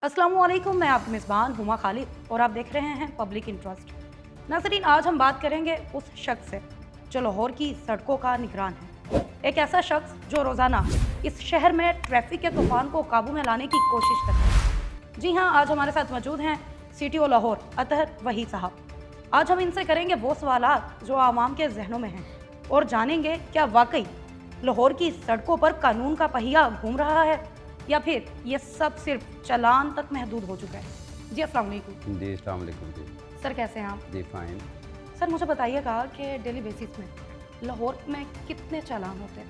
अस्सलामुअलैकुम, मैं आपकी मेज़बान हुमा खालिद और आप देख रहे हैं पब्लिक इंटरेस्ट। नाज़रीन, आज हम बात करेंगे उस शख्स से जो लाहौर की सड़कों का निगरान है। एक ऐसा शख्स जो रोज़ाना इस शहर में ट्रैफिक के तूफान को काबू में लाने की कोशिश करता है। जी हाँ, आज हमारे साथ मौजूद हैं CTO लाहौर अतहर वही साहब। आज हम इनसे करेंगे वो सवालात जो आवाम के जहनों में हैं और जानेंगे क्या वाकई लाहौर की सड़कों पर कानून का पहिया घूम रहा है या फिर ये सब सिर्फ चालान तक महदूद हो चुका है। जी अस्सलाम वालेकुम। जी, अस्सलाम वालेकुम जी। सर, कैसे हैं आप? जी, फ़ाइन। सर, मुझे बताइएगा कि डेली बेसिस में लाहौर में कितने चालान होते हैं?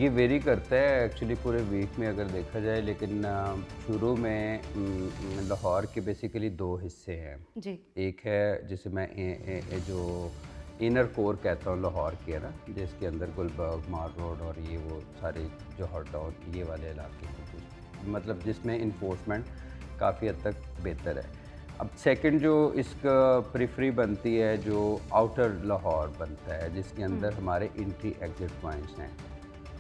ये वेरी करता है एक्चुअली पूरे वीक में अगर देखा जाए, लेकिन शुरू में लाहौर के बेसिकली 2 हिस्से हैं। जी। एक है जिसे मैं जो इनर कोर कहता हूँ लाहौर की, है ना, जिसके अंदर गुलबर्ग, मार रोड और ये वो सारे जौहर टाउन ये वाले इलाके हैं, मतलब जिसमें इन्फोर्समेंट काफ़ी हद तक बेहतर है। अब सेकंड जो इसका प्रिफरी बनती है, जो आउटर लाहौर बनता है, जिसके अंदर हमारे एंट्री एग्जिट पॉइंट्स हैं।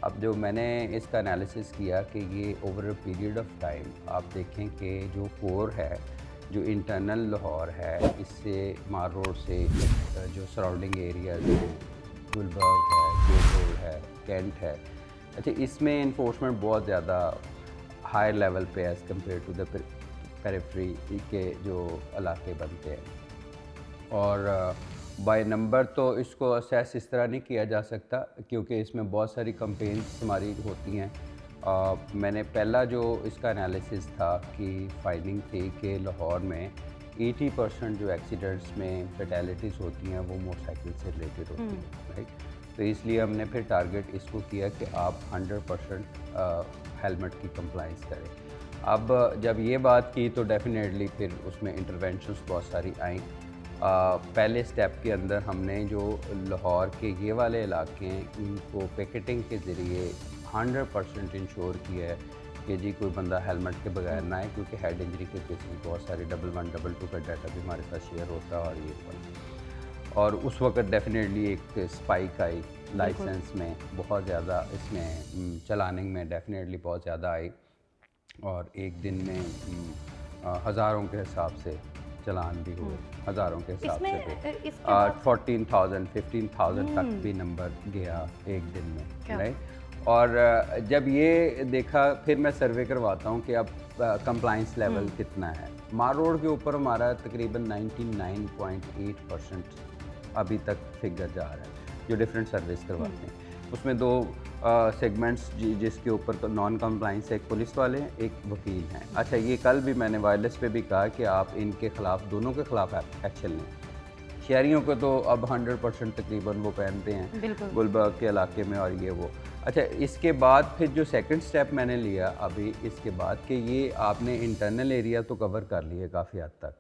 अब जो मैंने इसका एनालिसिस किया कि ये over a period of time आप देखें कि जो कोर है, जो इंटरनल लाहौर है, इससे मार रोड से जो सराउंडिंग एरिया जो गुलबर्ग है, गेट रोड है, कैंट है, अच्छा इसमें इन्फोर्समेंट बहुत ज़्यादा हाई लेवल पे as compare to the periphery के जो इलाके बनते हैं। और बाय नंबर तो इसको असेस इस तरह नहीं किया जा सकता क्योंकि इसमें बहुत सारी कंपेन्स हमारी होती हैं। मैंने पहला जो इसका एनालिसिस था कि फाइंडिंग थी कि लाहौर में 80% जो एक्सीडेंट्स में फैटेलिटीज़ होती हैं वो मोटरसाइकिल से रिलेटेड होती हैं, राइट। तो इसलिए हमने फिर टारगेट इसको किया कि आप 100% हेलमेट की कंप्लाइंस करें। अब जब ये बात की तो डेफिनेटली फिर उसमें इंटरवेंशंस बहुत सारी आई। पहले स्टेप के अंदर हमने जो लाहौर के ये वाले इलाके हैं इनको पिकेटिंग के ज़रिए 100% इंश्योर किया है कि जी कोई बंदा हेलमेट के बगैर ना आए, क्योंकि हेड इंजरी के केसेस बहुत सारे 11, 22 का डाटा भी हमारे साथ शेयर होता है। और उस वक्त डेफिनेटली एक स्पाइक आई लाइसेंस में, बहुत ज़्यादा इसमें चलानिंग में डेफिनेटली बहुत ज़्यादा आई और एक दिन में हज़ारों के हिसाब से चलान भी हुए, हज़ारों के हिसाब से भी। 14,000 15,000 तक भी नंबर गया एक दिन में, राइट। और जब ये देखा फिर मैं सर्वे करवाता हूँ कि अब कंप्लाइंस लेवल कितना है। मार रोड के ऊपर हमारा तकरीबन 99.8% अभी तक फिगर जा रहा है जो डिफरेंट सर्विस करवाते हैं। उसमें 2 सेगमेंट्स जिसके ऊपर तो नॉन कंप्लाइंस, एक पुलिस वाले हैं, एक वकील हैं। अच्छा, ये कल भी मैंने वायरलेस पे भी कहा कि आप इनके ख़िलाफ़, दोनों के ख़िलाफ़ एक्शन लें। शहरियों को तो अब 100% तकरीबन वो पहनते हैं गुलबर्ग के इलाके में और ये वो। अच्छा, इसके बाद फिर जो सेकंड स्टेप मैंने लिया अभी इसके बाद कि ये आपने इंटरनल एरिया तो कवर कर लिए काफ़ी हद तक,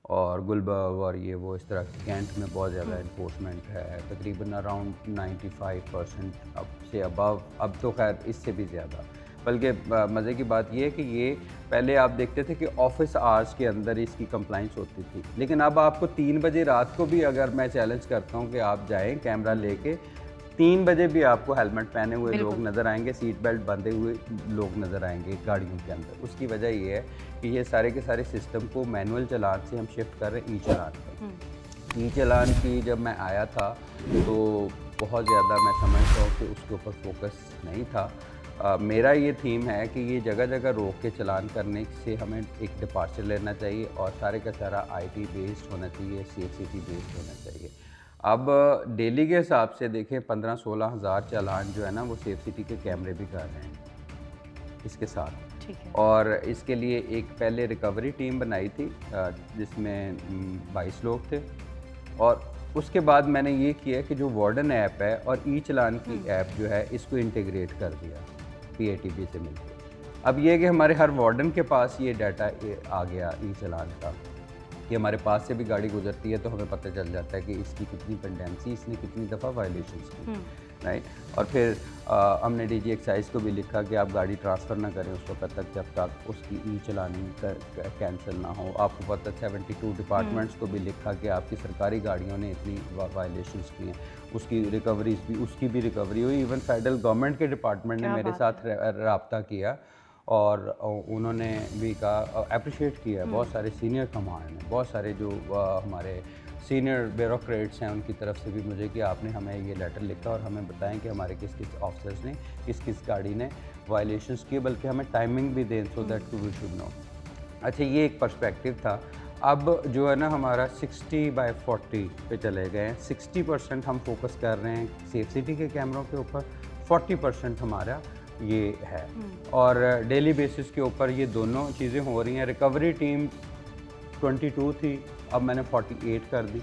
और गुलबर्ग और ये वो इस तरह कैंट में बहुत ज़्यादा इन्फोर्समेंट है, तकरीबन अराउंड 95% अब से अबव, अब तो खैर इससे भी ज़्यादा। बल्कि मज़े की बात ये है कि ये पहले आप देखते थे कि ऑफिस आवर्स के अंदर इसकी कंप्लाइंस होती थी, लेकिन अब आपको 3 बजे रात को भी अगर मैं चैलेंज करता हूँ कि आप जाएं कैमरा लेके, 3 बजे भी आपको हेलमेट पहने हुए लोग नज़र आएंगे, सीट बेल्ट बंधे हुए लोग नज़र आएंगे गाड़ियों के अंदर। उसकी वजह ये है कि ये सारे के सारे सिस्टम को मैनुअल चालान से हम शिफ्ट कर रहे हैं ई चालान पर। ई चालान की जब मैं आया था तो बहुत ज़्यादा मैं समझता हूँ कि उसके ऊपर फोकस नहीं था। मेरा ये थीम है कि ये जगह जगह रोक के चालान करने से हमें एक डिपार्चर लेना चाहिए और सारे का सारा IT बेस्ड होना चाहिए, CCT बेस्ड होना चाहिए। अब डेली के हिसाब से देखें 15-16 हज़ार चालान जो है ना वो सेफ सिटी के कैमरे भी कर रहे हैं इसके साथ। ठीक है। और इसके लिए एक पहले रिकवरी टीम बनाई थी जिसमें 22 लोग थे, और उसके बाद मैंने ये किया कि जो वार्डन ऐप है और ई चालान की ऐप जो है इसको इंटीग्रेट कर दिया PATB से मिलकर। अब ये कि हमारे हर वार्डन के पास ये डाटा आ गया ई चालान का कि हमारे पास से भी गाड़ी गुजरती है तो हमें पता चल जाता है कि इसकी कितनी पेंडेंसी, इसने कितनी दफ़ा वायलेशंस की, राइट। और फिर हमने DG एक्साइज को भी लिखा कि आप गाड़ी ट्रांसफ़र ना करें उस वक्त तक जब तक उसकी ई चालानिंग कैंसिल ना हो। आपको पता 72 डिपार्टमेंट्स को भी लिखा कि आपकी सरकारी गाड़ियों ने इतनी वायलेशंस की हैं, उसकी रिकवरीज भी, उसकी भी रिकवरी हुई। इवन फेडरल गवर्नमेंट के डिपार्टमेंट ने मेरे साथ रब्ता किया और उन्होंने भी कहा, अप्रिशिएट किया बहुत सारे सीनियर कमांड ने, बहुत सारे जो हमारे सीनियर ब्यूरोक्रेट्स हैं उनकी तरफ से भी मुझे कि आपने हमें ये लेटर लिखा और हमें बताएं कि हमारे किस किस ऑफिसर्स ने किस किस गाड़ी ने वायलेशंस किए, बल्कि हमें टाइमिंग भी दें so that we should know. अच्छा, ये एक पर्सपेक्टिव था। अब जो है ना हमारा 60/40 पे चले गए हैं। 60% हम फोकस कर रहे हैं सेफ सिटी के कैमरों के ऊपर, 40% हमारा ये है, और डेली बेसिस के ऊपर ये दोनों चीज़ें हो रही हैं। रिकवरी टीम 22 थी, अब मैंने 48 कर दी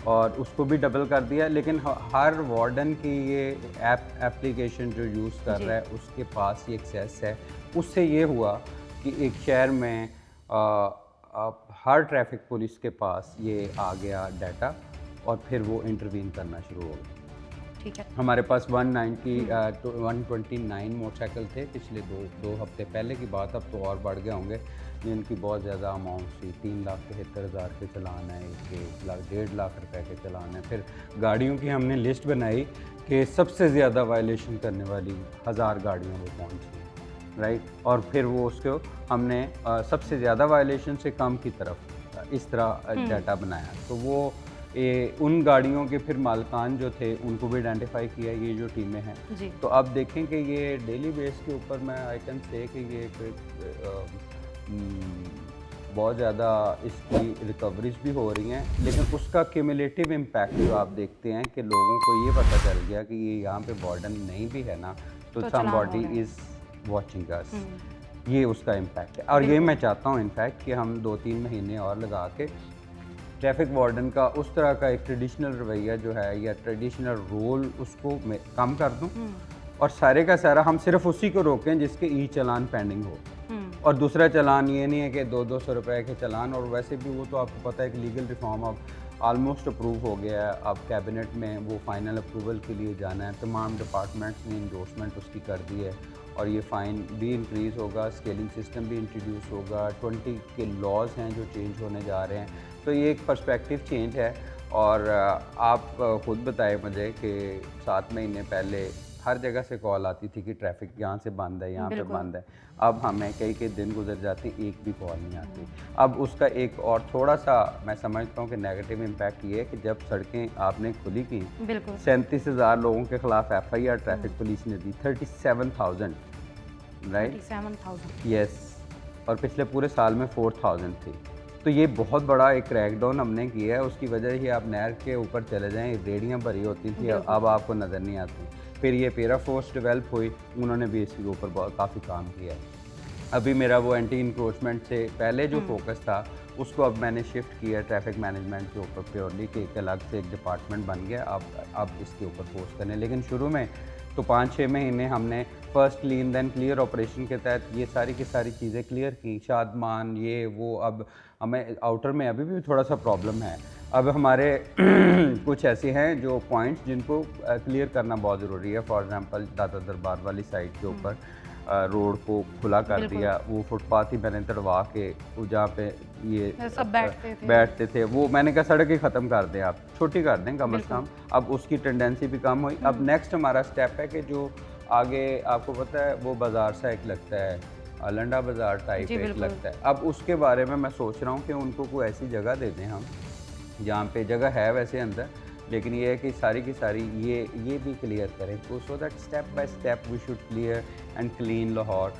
और उसको भी डबल कर दिया। लेकिन हर वार्डन की ये एप्लीकेशन जो यूज़ कर रहा है उसके पास ये एक्सेस है। उससे ये हुआ कि एक शहर में हर ट्रैफिक पुलिस के पास ये आ गया डाटा और फिर वो इंटरवीन करना शुरू हो गया। ठीक है। हमारे पास 129 मोटरसाइकिल थे पिछले दो हफ्ते पहले की बात, अब तो और बढ़ गए होंगे, जिनकी बहुत ज़्यादा अमाउंट थी। 3,73,000 के चलान है, 1 लाख 1.5 लाख रुपए के चलान है। फिर गाड़ियों की हमने लिस्ट बनाई कि सबसे ज़्यादा वायलेशन करने वाली 1000 गाड़ियाँ वो पहुँची, राइट। और फिर वो उसको हमने सबसे ज़्यादा वायलेशन से कम की तरफ इस तरह डाटा बनाया। तो वो उन गाड़ियों के फिर मालकान जो थे उनको भी आइडेंटिफाई किया, ये जो टीमें हैं। तो अब देखें कि ये डेली बेस के ऊपर मैं आई कैन से कि ये बहुत ज़्यादा इसकी रिकवरीज भी हो रही हैं, लेकिन उसका क्यूमुलेटिव इम्पैक्ट जो आप देखते हैं कि लोगों को ये पता चल गया कि ये यहाँ पे वार्डन नहीं भी है ना, तो समबॉडी इज़ वॉचिंग अस, ये उसका इम्पैक्ट है। और ये मैं चाहता हूँ इनफैक्ट कि हम 2-3 महीने और लगा के ट्रैफिक वार्डन का उस तरह का एक ट्रेडिशनल रवैया जो है या ट्रेडिशनल रोल उसको मैं कम कर दूं और सारे का सारा हम सिर्फ उसी को रोकें जिसके ई चालान पेंडिंग हो। और दूसरा चालान ये नहीं है कि 200 रुपए के चालान, और वैसे भी वो तो आपको पता है कि लीगल रिफॉर्म अब ऑलमोस्ट अप्रूव हो गया है। अब कैबिनेट में वो फाइनल अप्रूवल के लिए जाना है, तमाम डिपार्टमेंट्स ने इंडोर्समेंट उसकी कर दी है और ये फ़ाइन भी इंक्रीज़ होगा, स्केलिंग सिस्टम भी इंट्रोड्यूस होगा, 20 के लॉज हैं जो चेंज होने जा रहे हैं। तो ये एक पर्सपेक्टिव चेंज है। और आप ख़ुद बताएं मुझे कि 7 महीने पहले हर जगह से कॉल आती थी कि ट्रैफिक यहाँ से बंद है, यहाँ पे बंद है। अब हमें कई दिन गुजर जाते, एक भी कॉल नहीं आती। अब उसका एक और थोड़ा सा मैं समझता हूँ कि नेगेटिव इम्पैक्ट ये है कि जब सड़कें आपने खुली की, 37,000 लोगों के खिलाफ FIR ट्रैफिक पुलिस ने दी, 37,000, राइट, 37,000, यस, और पिछले पूरे साल में 4,000 थी। तो ये बहुत बड़ा एक क्रैकडाउन हमने किया है। उसकी वजह ही आप नहर के ऊपर चले जाएं, रेडियाँ भरी होती थी, अब आपको नज़र नहीं आती। फिर ये पैरा फोर्स डेवलप हुई, उन्होंने भी इसके ऊपर बहुत काफ़ी काम किया है। अभी मेरा वो एंटी इंक्रोचमेंट से पहले जो फोकस था उसको अब मैंने शिफ्ट किया ट्रैफिक मैनेजमेंट के ऊपर प्योरली, कि एक अलग से एक डिपार्टमेंट बन गया। अब इसके ऊपर फोर्स करने, लेकिन शुरू में तो 5-6 महीने हमने first clean then clear operation के तहत ये सारी की सारी चीज़ें क्लियर की, शादमान ये वो। अब हमें आउटर में अभी भी थोड़ा सा प्रॉब्लम है। अब हमारे कुछ ऐसे हैं जो पॉइंट्स जिनको क्लियर करना बहुत ज़रूरी है। फॉर एग्जांपल दादा दरबार वाली साइड के ऊपर रोड को खुला कर दिया, वो फुटपाथ ही मैंने तड़वा के वो जहाँ पे ये सब बैठते थे वो मैंने कहा सड़क ही ख़त्म कर दें, आप छोटी कर दें कम अज़ कम। अब उसकी टेंडेंसी भी कम हुई। अब नेक्स्ट हमारा स्टेप है कि जो आगे आपको पता है वो बाज़ार सा एक लगता है, लंडा बाज़ार टाइप एक लगता है। अब उसके बारे में मैं सोच रहा हूँ कि उनको कोई ऐसी जगह दे दें हम जहाँ पे जगह है वैसे अंदर, लेकिन ये है कि सारी की सारी ये भी क्लियर करें, तो so that step by step we should clear and clean Lahore.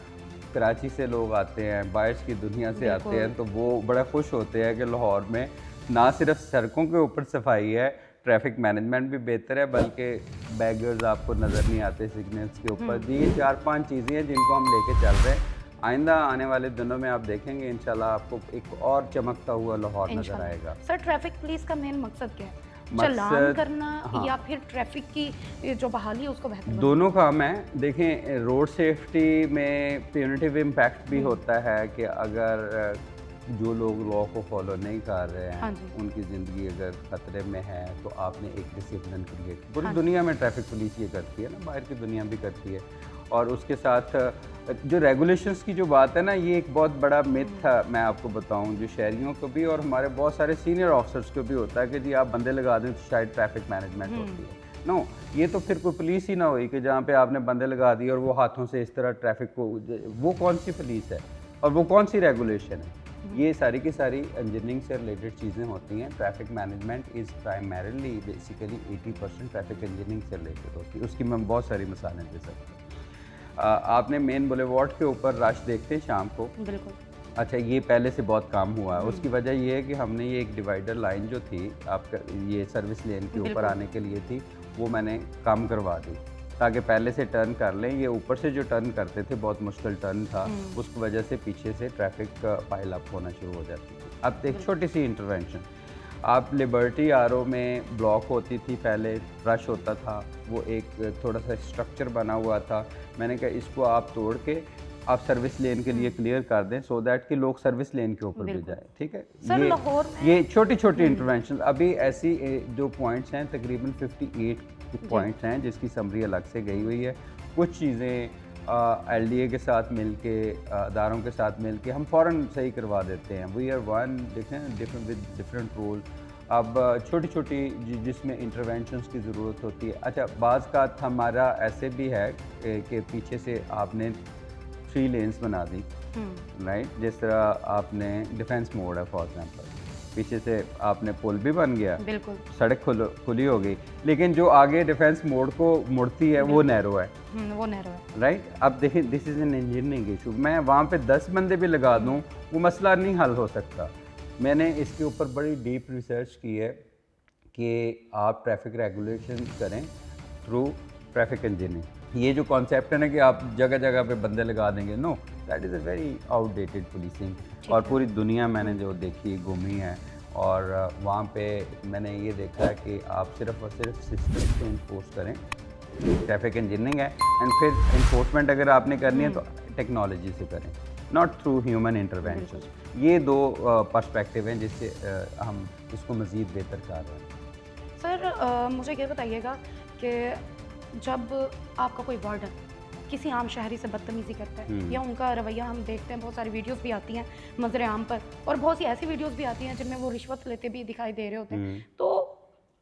Karachi से लोग आते हैं, बाहर की दुनिया से आते हैं, तो वो बड़ा खुश होते हैं कि लाहौर में ना सिर्फ सड़कों के ऊपर सफाई है, ट्रैफिक मैनेजमेंट भी बेहतर है, बल्कि बैगर्स आपको नज़र नहीं आते सिग्नल्स के ऊपर। ये 4-5 चीज़ें हैं जिनको हम लेके चल रहे हैं। आइंदा आने वाले दिनों में आप देखेंगे इंशाल्लाह आपको एक और चमकता हुआ लाहौर नज़र आएगा। सर, ट्रैफिक पुलिस का मेन मकसद क्या है? चालान करना या फिर ट्रैफिक की जो बहाली है उसको बेहतर? दोनों काम है। देखें, रोड सेफ्टी में प्यूनिटिव इम्पैक्ट भी होता है कि अगर जो लोग लॉ को फॉलो नहीं कर रहे हैं, उनकी ज़िंदगी अगर ख़तरे में है, तो आपने एक डिसिप्लिन क्रिएट, पूरी दुनिया में ट्रैफिक पुलिस ये करती है ना, बाहर की दुनिया भी करती है। और उसके साथ जो रेगुलेशंस की जो बात है ना, ये एक बहुत बड़ा मिथ था, मैं आपको बताऊं, जो शहरियों को भी और हमारे बहुत सारे सीनियर ऑफिसर्स को भी होता है कि जी आप बंदे लगा दें तो शायद ट्रैफिक मैनेजमेंट होती है। नो ये तो फिर कोई पुलिस ही ना हुई कि जहाँ पे आपने बंदे लगा दिए और वो हाथों से इस तरह ट्रैफिक को, वो कौन सी पुलिस है और वो कौन सी रेगुलेशन है? ये सारी की सारी इंजीनियरिंग से रिलेटेड चीज़ें होती हैं। Traffic management is primarily basically 80% traffic engineering से रिलेटेड होती है। उसकी मैं बहुत सारी मिसालें दे सकता हूँ। आपने मेन बुलेवार्ड के ऊपर रश देखते हैं शाम को। बिल्कुल। अच्छा, ये पहले से बहुत काम हुआ है। उसकी वजह ये है कि हमने ये एक डिवाइडर लाइन जो थी आपका ये सर्विस लेन के ऊपर आने के लिए थी, वो मैंने कम करवा दी ताकि पहले से टर्न कर लें। ये ऊपर से जो टर्न करते थे बहुत मुश्किल टर्न था, उसकी वजह से पीछे से ट्रैफिक पाइल अप होना शुरू हो जाती थी। अब एक छोटी सी इंटरवेंशन, आप लिबर्टी आरओ में ब्लॉक होती थी, पहले रश होता था, वो एक थोड़ा सा स्ट्रक्चर बना हुआ था। मैंने कहा इसको आप तोड़ के आप सर्विस लेन के लिए क्लियर कर दें सो दैट कि लोग सर्विस लेन के ऊपर भी जाए। ठीक है, सर लाहौर में ये छोटी छोटी इंटरवेंशन। अभी ऐसी जो पॉइंट्स हैं तकरीबन 58 पॉइंट्स हैं जिसकी समरी अलग से गई हुई है। कुछ चीज़ें एलडीए के साथ मिलके, अदारों के साथ मिलके हम फ़ौरन सही करवा देते हैं। We are one different with different role. अब छोटी छोटी जिसमें इंटरवेंशंस की ज़रूरत होती है। अच्छा, बाज़ का हमारा ऐसे भी है कि पीछे से आपने 3 लेन्स बना दी, राइट, जिस तरह आपने डिफेंस मोड है फॉर एग्जांपल, पीछे से आपने पुल भी बन गया, बिल्कुल सड़क खुली हो गई, लेकिन जो आगे डिफेंस मोड को मुड़ती है वो नैरो है, वो नैरो है, राइट। अब देखिए this is an engineering issue. मैं वहाँ पे 10 बंदे भी लगा दूँ वो मसला नहीं हल हो सकता। मैंने इसके ऊपर बड़ी डीप रिसर्च की है कि आप ट्रैफिक रेगुलेशन करें थ्रू ट्रैफिक इंजीनियरिंग। ये जो कॉन्सेप्ट है ना कि आप जगह जगह पे बंदे लगा देंगे, no, that is a very outdated policing. और पूरी दुनिया मैंने जो देखी घूमी है और वहाँ पे मैंने ये देखा है कि आप सिर्फ और सिर्फ सिस्टम से इन्फोर्स करें, ट्रैफिक इंजीनियरिंग है, एंड फिर इन्फोर्समेंट अगर आपने करनी है तो टेक्नोलॉजी से करें, नॉट थ्रू ह्यूमन इंटरवेंशन। ये दो पर्सपेक्टिव हैं जिससे हम इसको मज़ीद बेहतर कर रहे हैं। सर मुझे ये बताइएगा कि जब आपका कोई वार्डन किसी आम शहरी से बदतमीज़ी करता है या उनका रवैया हम देखते हैं, बहुत सारी वीडियोस भी आती हैं मंजर आम पर, और बहुत सी ऐसी वीडियोस भी आती हैं जिनमें वो रिश्वत लेते भी दिखाई दे रहे होते हैं, तो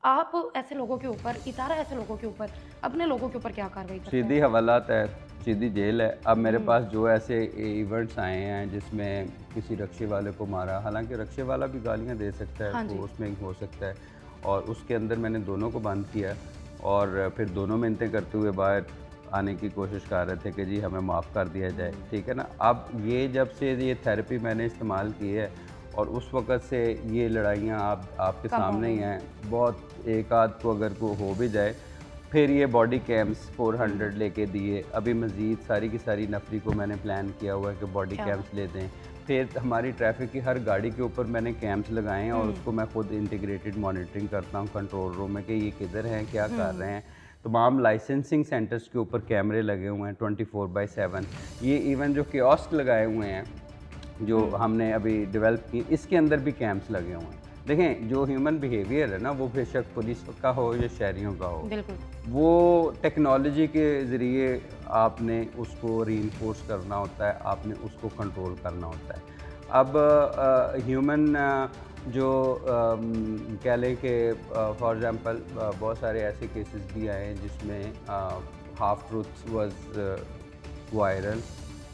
आप ऐसे लोगों के ऊपर, इतारा ऐसे लोगों के ऊपर, अपने लोगों के ऊपर क्या कार्रवाई करते हैं? सीधी हवालात है, सीधी जेल है। अब मेरे पास जो ऐसे इवेंट्स आए हैं जिसमें किसी रक्शे वाले को मारा, हालांकि रक्शे वाला भी गालियां दे सकता है, तो उसमें हो सकता है, और उसके अंदर मैंने दोनों को बंद किया और फिर दोनों मिन्नतें करते हुए बाहर आने की कोशिश कर रहे थे कि जी हमें माफ़ कर दिया जाए, ठीक है ना। अब ये जब से ये थेरेपी मैंने इस्तेमाल की है और उस वक़्त से ये लड़ाइयाँ आपके सामने ही हैं। बहुत एक आध को अगर को हो भी जाए, फिर ये बॉडी कैम्स 400 लेके दिए। अभी मज़ीद सारी की सारी नफरी को मैंने प्लान किया हुआ है कि बॉडी कैम्स ले दें। फिर हमारी ट्रैफिक की हर गाड़ी के ऊपर मैंने कैम्स लगाए हैं और उसको मैं खुद इंटीग्रेटेड मॉनिटरिंग करता हूँ कंट्रोल रूम में कि ये किधर हैं, क्या कर रहे हैं। तमाम लाइसेंसिंग सेंटर्स के ऊपर कैमरे लगे हुए हैं 24/7। ये इवन जो कियोस्क लगाए हुए हैं जो हमने अभी डेवलप की, इसके अंदर भी कैम्स लगे हुए हैं। देखें, जो ह्यूमन बिहेवियर है ना, वो बेशक पुलिस का हो या शहरियों का हो, बिल्कुल वो टेक्नोलॉजी के ज़रिए आपने उसको रीइंफोर्स करना होता है, आपने उसको कंट्रोल करना होता है। अब ह्यूमन जो कह लें कि फॉर एग्ज़ाम्पल बहुत सारे ऐसे केसेस भी आए हैं जिसमें हाफ ट्रूथ वाज वायरल,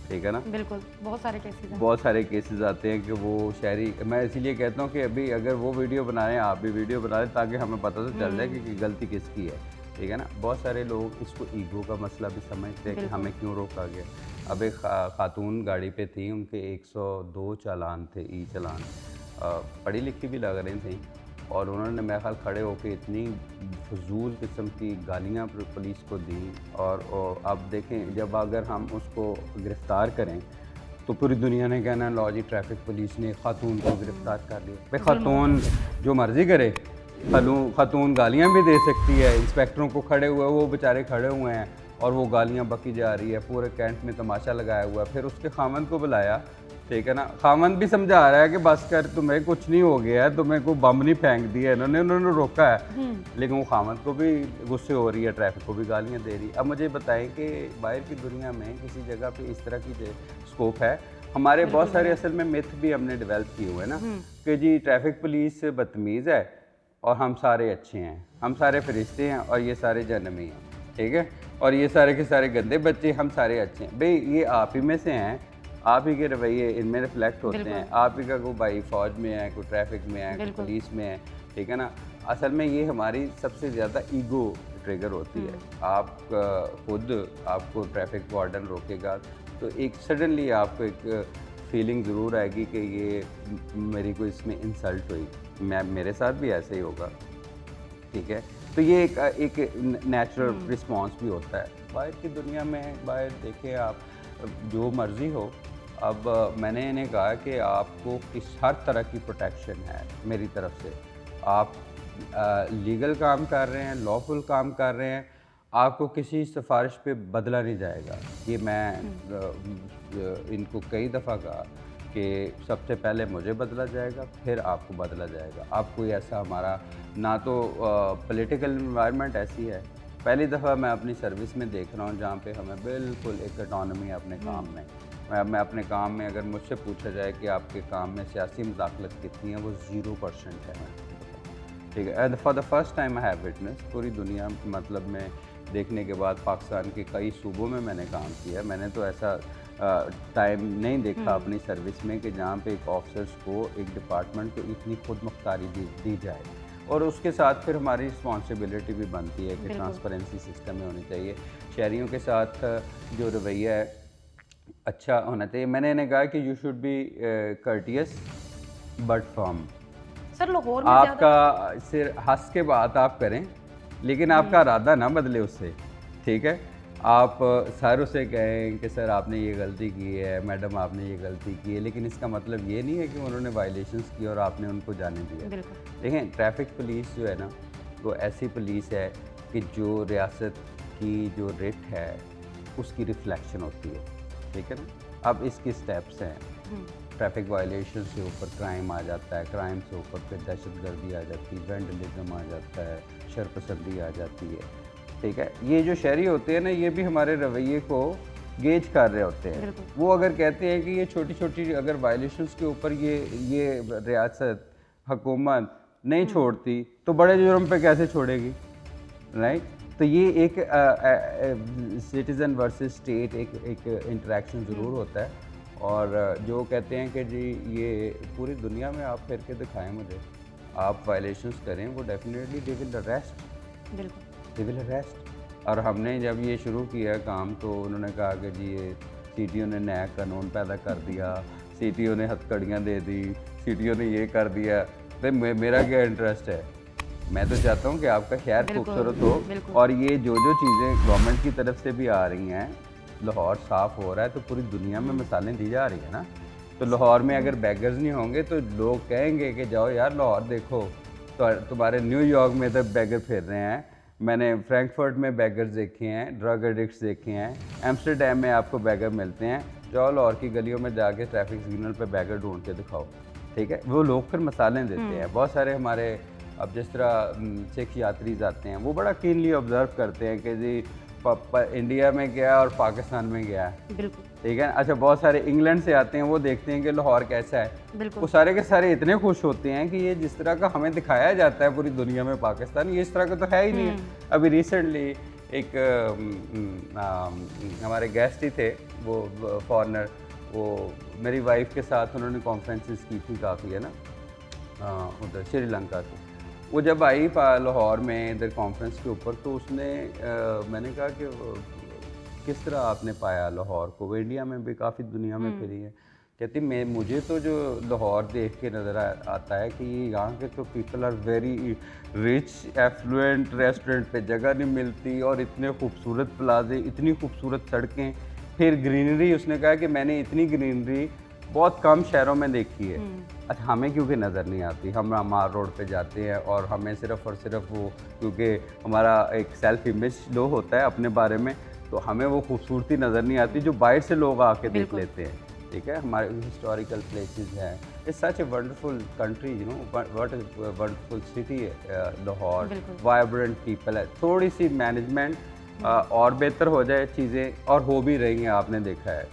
ठीक है ना। बिल्कुल, बहुत सारे केसेस हैं। बहुत सारे केसेस आते हैं कि वो शहरी, मैं इसीलिए कहता हूँ कि अभी अगर वो वीडियो बना रहे हैं, आप भी वीडियो बना रहे हैं ताकि हमें पता तो चल जाए कि गलती किसकी है, ठीक है ना। बहुत सारे लोग इसको ईगो का मसला भी समझते हैं कि हमें क्यों रोका गया। अब एक खातून गाड़ी पे थी, उनके 102 चालान थे, ई चालान, पढ़ी लिखी भी लग रही थी, और उन्होंने मेरे ख्याल खड़े होकर इतनी फजूल किस्म की गालियाँ पुलिस को दी। और अब देखें, जब अगर हम उसको गिरफ़्तार करें तो पूरी दुनिया ने कहना लो जी ट्रैफिक पुलिस ने खातून को गिरफ़्तार कर लिया। भाई खातून जो मर्ज़ी करे, खातून गालियाँ भी दे सकती है। इंस्पेक्टरों को खड़े हुए, वो बेचारे खड़े हुए हैं और वो गालियाँ बकी जा रही है, पूरे कैंट में तमाशा लगाया हुआ है। फिर उसके खामन को बुलाया, ठीक है ना, खामन भी समझा रहा है कि बस कर, तुम्हें कुछ नहीं हो गया है, तुम्हें कोई बम नहीं फेंक दिया है, उन्होंने रोका है, लेकिन वो खामन को भी गुस्से हो रही है, ट्रैफिक को भी गालियाँ दे रही है। अब मुझे बताएं कि बाहर की दुनिया में किसी जगह पे इस तरह की स्कोप है। हमारे बहुत सारे असल में मिथ भी हमने डेवलप किए हुए हैं ना कि जी ट्रैफिक पुलिस बदतमीज़ है और हम सारे अच्छे हैं, हम सारे फरिश्ते हैं और ये सारे जन्नमी हैं, ठीक है, और ये सारे के सारे गंदे बच्चे, हम सारे अच्छे हैं। भाई ये आप ही में से हैं, आप ही के रवैये इनमें रिफ्लेक्ट होते हैं। आप ही का कोई भाई फ़ौज में है, कोई ट्रैफिक में है, कोई पुलिस में है, ठीक है ना। असल में ये हमारी सबसे ज़्यादा ईगो ट्रिगर होती है। आप खुद आपको ट्रैफिक वार्डन रोकेगा तो एक सडनली आपको एक फीलिंग ज़रूर आएगी कि ये मेरी कोई इसमें इंसल्ट हुई, मेरे साथ भी ऐसे ही होगा, ठीक है। तो ये एक नेचुरल रिस्पांस भी होता है। बाहर की दुनिया में बाहर देखें आप जो मर्ज़ी हो, अब मैंने इन्हें कहा कि आपको हर तरह की प्रोटेक्शन है मेरी तरफ से। आप लीगल काम कर रहे हैं, लॉफुल काम कर रहे हैं, आपको किसी सिफारिश पे बदला नहीं जाएगा। ये मैं इनको कई दफ़ा कहा कि सबसे पहले मुझे बदला जाएगा, फिर आपको बदला जाएगा। आप कोई ऐसा हमारा ना तो पॉलिटिकल एनवायरनमेंट ऐसी है। पहली दफ़ा मैं अपनी सर्विस में देख रहा हूँ जहाँ पे हमें बिल्कुल एक ऑटोनॉमी है अपने काम में। मैं अपने काम में अगर मुझसे पूछा जाए कि आपके काम में सियासी मुदाखलत कितनी है, वो 0% है, ठीक है। For the first time I have witness, पूरी दुनिया मतलब में देखने के बाद पाकिस्तान के कई सूबों में मैंने काम किया। मैंने तो ऐसा टाइम नहीं देखा अपनी सर्विस में कि जहाँ पे एक ऑफिसर्स को, एक डिपार्टमेंट को इतनी खुद मुख्तारी दी जाए। और उसके साथ फिर हमारी रिस्पॉन्सिबिलिटी भी बनती है कि ट्रांसपेरेंसी सिस्टम में होनी चाहिए। शहरियों के साथ जो रवैया है अच्छा होना चाहिए। मैंने इन्हें कहा कि you should be courteous but firm. Sir Lahore में आपका सिर्फ हंस के बात आप करें, लेकिन आपका इरादा ना बदले उससे, ठीक है। आप सर उसे कहें कि सर आपने ये गलती की है, मैडम आपने ये गलती की है, लेकिन इसका मतलब ये नहीं है कि उन्होंने वायलेशंस की और आपने उनको जाने दिया। देखें, ट्रैफिक पुलिस जो है ना, वो ऐसी पुलिस है कि जो रियासत की जो रिट है उसकी रिफ्लेक्शन होती है, ठीक है ना। अब इसके स्टेप्स हैं, ट्रैफिक वायलेशन से ऊपर क्राइम आ जाता है, क्राइम से ऊपर फिर दहशतगर्दी आ जाती है, वैंडलिज्म आ जाता है, शरपसंदी आ जाती है, ठीक है। ये जो शहरी होते हैं ना, ये भी हमारे रवैये को गेज कर रहे होते हैं। वो अगर कहते हैं कि ये छोटी छोटी अगर वायलेशंस के ऊपर ये रियासत हुकूमत नहीं छोड़ती तो बड़े जुर्म पे कैसे छोड़ेगी, राइट। तो ये एक सिटीज़न वर्सेस स्टेट एक इंटरेक्शन ज़रूर होता है। और जो कहते हैं कि जी ये पूरी दुनिया में आप फिर के दिखाएं मुझे, आप वायलेशंस करें, वो डेफिनेटली दे विल अरेस्ट। और हमने जब ये शुरू किया काम तो उन्होंने कहा कि जी ये सीटीओ ने नया कानून पैदा कर दिया, सीटीओ ने हथकड़ियाँ दे दी, सीटीओ ने ये कर दिया। तो मेरा क्या इंटरेस्ट है, मैं तो चाहता हूँ कि आपका शहर खूबसूरत हो। और ये जो चीज़ें गवर्नमेंट की तरफ से भी आ रही हैं, लाहौर साफ़ हो रहा है तो पूरी दुनिया में मिसालें दी जा रही है ना। तो लाहौर में अगर बैगर्स नहीं होंगे तो लोग कहेंगे कि जाओ यार लाहौर देखो, तो तुम्हारे न्यूयॉर्क में तो बैगर फिर रहे हैं, मैंने फ्रैंकफर्ट में बैगर्स देखे हैं, ड्रग एडिक्ट्स देखे हैं, एम्स्टरडैम में आपको बैगर मिलते हैं। जाओ लाहौर की गलियों में जाके ट्रैफिक सिग्नल पे बैगर ढूंढ के दिखाओ, ठीक है। वो लोग फिर मसालें देते हैं। बहुत सारे हमारे अब जिस तरह सिख यात्री आते हैं, वो बड़ा कीनली ऑब्जर्व करते हैं कि जी इंडिया में गया और पाकिस्तान में गया, बिल्कुल, ठीक है। अच्छा, बहुत सारे इंग्लैंड से आते हैं, वो देखते हैं कि लाहौर कैसा है, वो सारे के सारे इतने खुश होते हैं कि ये जिस तरह का हमें दिखाया जाता है पूरी दुनिया में पाकिस्तान, ये इस तरह का तो है ही नहीं है। अभी रिसेंटली एक हमारे गेस्ट ही थे, वो फॉरनर, वो मेरी वाइफ के साथ उन्होंने कॉन्फ्रेंसेस की थी काफ़ी, है ना, उधर श्रीलंका से। वो जब आई लाहौर में इधर कॉन्फ्रेंस के ऊपर, तो उसने मैंने कहा कि किस तरह आपने पाया लाहौर को, वो इंडिया में भी काफ़ी दुनिया में फिरी है। कहती मुझे तो जो लाहौर देख के नज़र आता है कि यहाँ के तो people are very rich, affluent, restaurant पे जगह नहीं मिलती और इतने खूबसूरत प्लाजे, इतनी खूबसूरत सड़कें, फिर ग्रीनरी। उसने कहा कि मैंने इतनी ग्रीनरी बहुत कम शहरों में देखी है। अच्छा, हमें क्योंकि नज़र नहीं आती, हम मार रोड पे जाते हैं और हमें सिर्फ़ और सिर्फ वो, क्योंकि हमारा एक सेल्फ इमेज लो होता है अपने बारे में, तो हमें वो खूबसूरती नज़र नहीं आती जो बाहर से लोग आके देख लेते हैं, ठीक है। हमारे हिस्टोरिकल प्लेसेस हैं, it's such a wonderful country, you know, what is wonderful city है लाहौर, वाइब्रेंट पीपल है। थोड़ी सी मैनेजमेंट और बेहतर हो जाए चीज़ें, और हो भी रही हैं, आपने देखा है,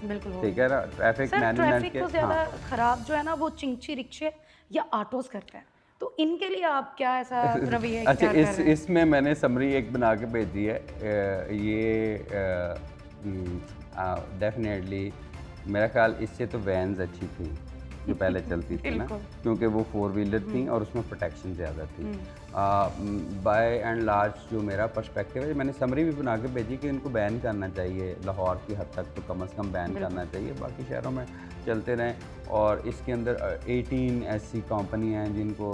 ठीक है ना। ट्रैफिक मैनेजमेंट के ज़्यादा ख़राब जो है ना वो चिंची रिक्शे या ऑटोज़ करते हैं। तो इनके लिए आप क्या ऐसा रवैया अच्छा, इख्तियार कर रहे हैं? इसमें मैंने समरी एक बना के भेजी है। ये डेफिनेटली मेरा ख्याल इससे तो वैन्स अच्छी थी जो पहले चलती थी ना, बिल्कुल। क्योंकि वो 4 व्हीलर थी और उसमें प्रोटेक्शन ज़्यादा थी। बाय एंड लार्ज जो मेरा पर्सपेक्टिव है, मैंने समरी भी बना के भेजी कि इनको बैन करना चाहिए, लाहौर की हद तक तो कम से कम बैन करना चाहिए, बाकी शहरों में चलते रहें। और इसके अंदर 18 ऐसी कंपनी हैं जिनको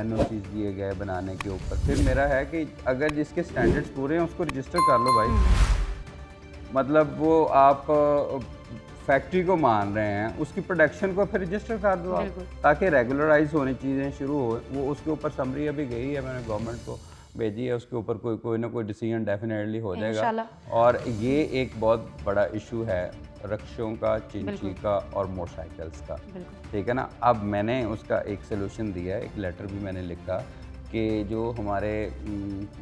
NOCs दिए गए बनाने के ऊपर। फिर मेरा है कि अगर जिसके स्टैंडर्ड्स पूरे हैं उसको रजिस्टर कर लो भाई। मतलब वो आप फैक्ट्री को मान रहे हैं, उसकी प्रोडक्शन को फिर रजिस्टर कर दो आप, ताकि रेगुलराइज होनी चीज़ें शुरू हो। वो उसके ऊपर समरी अभी गई है, मैंने गवर्नमेंट को भेजी है, उसके ऊपर कोई ना कोई डिसीजन डेफिनेटली हो जाएगा। और ये एक बहुत बड़ा इशू है रिक्शों का, चिंची का और मोटरसाइकिल्स का, ठीक है ना। अब मैंने उसका एक सलूशन दिया है, एक लेटर भी मैंने लिखा कि जो हमारे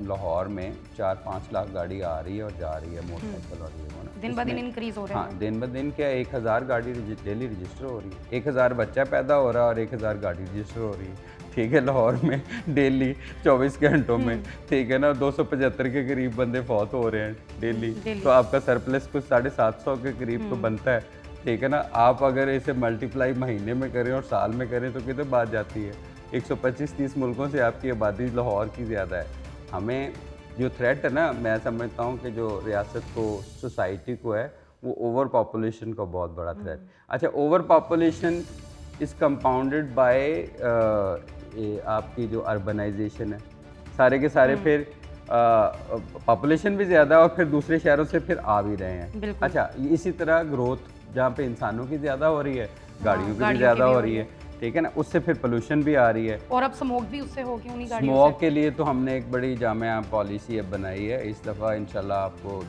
लाहौर में 4-5 लाख गाड़ी आ रही है और जा रही है मोटरसाइकिल, और ये दिन ब दिन इंक्रीज हो रहा है। हाँ, दिन ब दिन क्या 1000 गाड़ी डेली रजिस्टर हो रही है, 1000 बच्चा पैदा हो रहा है और 1000 गाड़ी रजिस्टर हो रही है, ठीक है, लाहौर में डेली 24 घंटों में, ठीक है ना। 275 के करीब बंदे फौत हो रहे हैं डेली, तो आपका सरप्लस कुछ 750 के करीब तो बनता है, ठीक है ना। आप अगर इसे मल्टीप्लाई महीने में करें और साल में करें तो कितने बात जाती है। 125-30 मुल्कों से आपकी आबादी लाहौर की ज़्यादा है। हमें जो थ्रेट है ना, मैं समझता हूँ कि जो रियासत को, सोसाइटी को है, वो ओवर पॉपुलेशन का बहुत बड़ा थ्रेट। अच्छा, over population is compounded by आपकी जो अर्बनाइजेशन है, सारे के सारे फिर पॉपुलेशन भी ज़्यादा है और फिर दूसरे शहरों से फिर आ भी रहे हैं। अच्छा, इसी तरह ग्रोथ जहाँ पे इंसानों की ज़्यादा हो रही है, गाड़ियों की भी ज़्यादा हो रही है, ठीक है ना, उससे फिर पोल्यूशन भी आ रही है और अब स्मोक भी उससे होगी उन्हीं गाड़ियों से। स्मोक के लिए तो हमने एक बड़ी जामिया पॉलिसी अब बनाई है। इस दफ़ा इंशाल्लाह आपको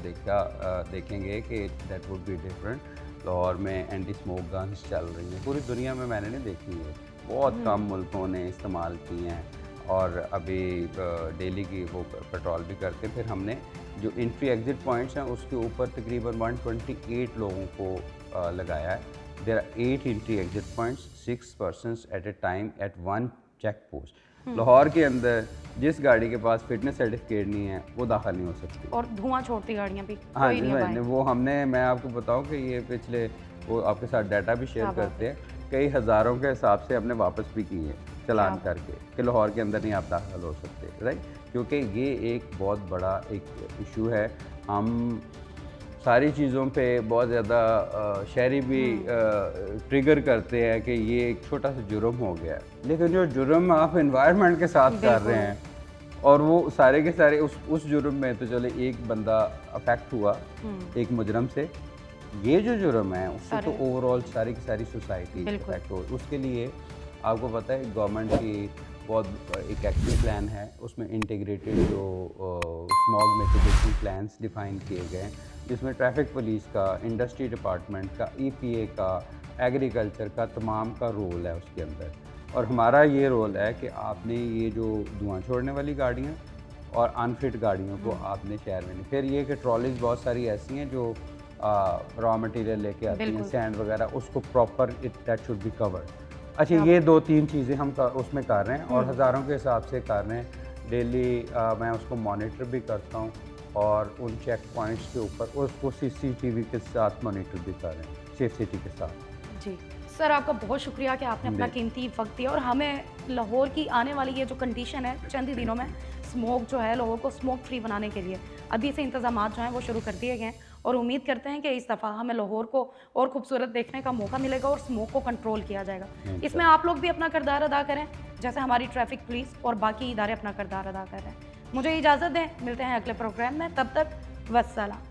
देखेंगे कि that would be different. Lahore में एंटी स्मोक गन्स चल रही हैं, पूरी दुनिया में मैंने नहीं देखी है, बहुत कम मुल्कों ने इस्तेमाल की हैं। और अभी डेली की वो पेट्रोल भी करते। फिर हमने जो एंट्री एग्ज़िट पॉइंट्स हैं उसके ऊपर तकरीबन 128 लोगों को लगाया है। There are 8 entry exit points, 6 persons at a time at one check post. Lahore के अंदर जिस गाड़ी के पास फिटनेस सर्टिफिकेट नहीं है वो दाखिल नहीं हो सकती, और धुआं छोड़ती गाड़ियाँ भी। हाँ जी, वो हमने, मैं आपको बताऊं कि ये पिछले वो आपके साथ डाटा भी शेयर करते हैं, कई हज़ारों के हिसाब से हमने वापस भी किए चलान करके कि लाहौर के अंदर नहीं आप दाखिल हो सकते, राइट। क्योंकि ये एक बहुत बड़ा एक इशू है। हम सारी चीज़ों पे बहुत ज़्यादा शहरी भी ट्रिगर करते हैं कि ये एक छोटा सा जुर्म हो गया, लेकिन जो जुर्म आप एनवायरनमेंट के साथ कर रहे हैं और वो सारे के सारे उस जुर्म में तो चले एक बंदा अफेक्ट हुआ एक मुजरम से, ये जो जुर्म है उससे तो ओवरऑल सारी की सारी सोसाइटी अफेक्ट हो। उसके लिए आपको पता है गवर्नमेंट की बहुत एक एक्शन प्लान है, उसमें इंटीग्रेटेड जो स्मॉग मिटिगेशन प्लान्स डिफाइन किए गए हैं, जिसमें ट्रैफिक पुलिस का, इंडस्ट्री डिपार्टमेंट का, EPA का, एग्रीकल्चर का, तमाम का रोल है उसके अंदर। और हमारा ये रोल है कि आपने ये जो धुआं छोड़ने वाली गाड़ियाँ और अनफिट गाड़ियों को आपने शहर में नहीं। फिर ये कि ट्रॉलीज बहुत सारी ऐसी हैं जो रॉ मटेरियल लेके आती हैं, सैंड वगैरह, उसको proper that should be covered. अच्छा, ये 2-3 चीज़ें हम उसमें कर रहे हैं और हज़ारों के हिसाब से कर रहे हैं डेली। मैं उसको मॉनिटर भी करता हूँ और उन चेक पॉइंट्स के ऊपर उसको CCTV के साथ मॉनिटर भी कर रहे हैं, सेफ सिटी के साथ। जी सर, आपका बहुत शुक्रिया कि आपने अपना कीमती वक्त दिया और हमें लाहौर की आने वाली ये जो कंडीशन है चंद ही दिनों में स्मोक जो है लोगों को स्मोक फ्री बनाने के लिए अभी से इंतजाम जो हैं वो शुरू कर दिए गए हैं और उम्मीद करते हैं कि इस दफ़ा हमें लाहौर को और खूबसूरत देखने का मौका मिलेगा और स्मोक को कंट्रोल किया जाएगा। इसमें आप लोग भी अपना किरदार अदा करें, जैसे हमारी ट्रैफिक पुलिस और बाकी इदारे अपना किरदार अदा कर रहे हैं। मुझे इजाज़त दें, मिलते हैं अगले प्रोग्राम में, तब तक वस्सलाम।